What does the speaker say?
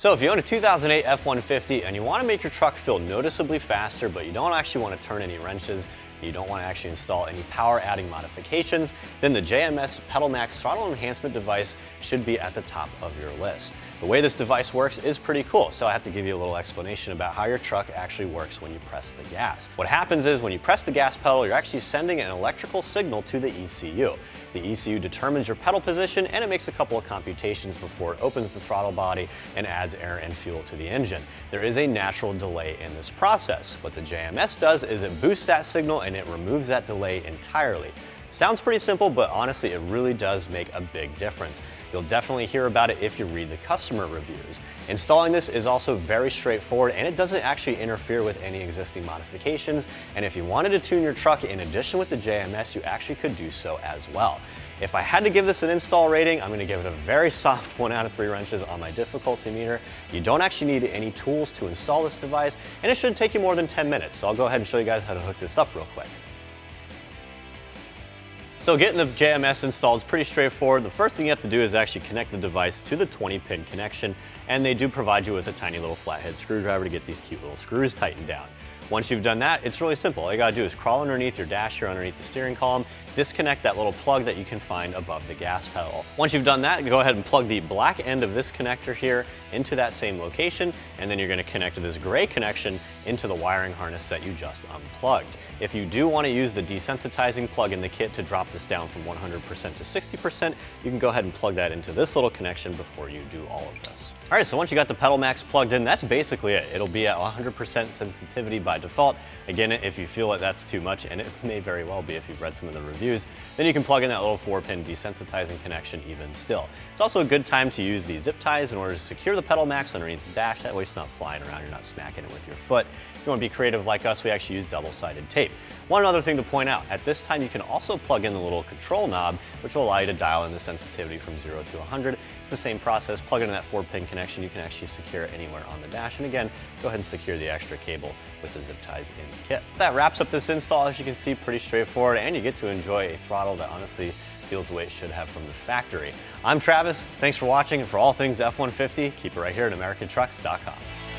So if you own a 2008 F150 and you want to make your truck feel noticeably faster, but you don't actually want to turn any wrenches, you don't want to actually install any power adding modifications, then the JMS PedalMAX throttle enhancement device should be at the top of your list. The way this device works is pretty cool, so I have to give you a little explanation about how your truck actually works when you press the gas. What happens is when you press the gas pedal, you're actually sending an electrical signal to the ECU. The ECU determines your pedal position and it makes a couple of computations before it opens the throttle body and adds air and fuel to the engine. There is a natural delay in this process. What the JMS does is it boosts that signal and it removes that delay entirely. Sounds pretty simple, but honestly, it really does make a big difference. You'll definitely hear about it if you read the customer reviews. Installing this is also very straightforward and it doesn't actually interfere with any existing modifications. And if you wanted to tune your truck in addition with the JMS, you actually could do so as well. If I had to give this an install rating, I'm going to give it a very soft 1 out of 3 wrenches on my difficulty meter. You don't actually need any tools to install this device, and it shouldn't take you more than 10 minutes. So I'll go ahead and show you guys how to hook this up real quick. So getting the JMS installed is pretty straightforward. The first thing you have to do is actually connect the device to the 20-pin connection, and they do provide you with a tiny little flathead screwdriver to get these cute little screws tightened down. Once you've done that, it's really simple. All you gotta do is crawl underneath your dash here, underneath the steering column, disconnect that little plug that you can find above the gas pedal. Once you've done that, go ahead and plug the black end of this connector here into that same location, and then you're gonna connect this gray connection into the wiring harness that you just unplugged. If you do wanna use the desensitizing plug in the kit to drop this down from 100% to 60%, you can go ahead and plug that into this little connection before you do all of this. All right, so once you got the PedalMAX plugged in, that's basically it. It'll be at 100% sensitivity by default. Again, if you feel that that's too much, and it may very well be if you've read some of the reviews, then you can plug in that little 4-pin desensitizing connection even still. It's also a good time to use the zip ties in order to secure the PedalMAX underneath the dash. That way it's not flying around, you're not smacking it with your foot. If you want to be creative like us, we actually use double-sided tape. One other thing to point out, at this time you can also plug in the little control knob, which will allow you to dial in the sensitivity from 0 to 100. It's the same process. Plug it in that 4-pin connection. You can actually secure it anywhere on the dash. And again, go ahead and secure the extra cable with the zip ties in the kit. That wraps up this install. As you can see, pretty straightforward, and you get to enjoy a throttle that honestly feels the way it should have from the factory. I'm Travis. Thanks for watching, and for all things F-150, keep it right here at AmericanTrucks.com.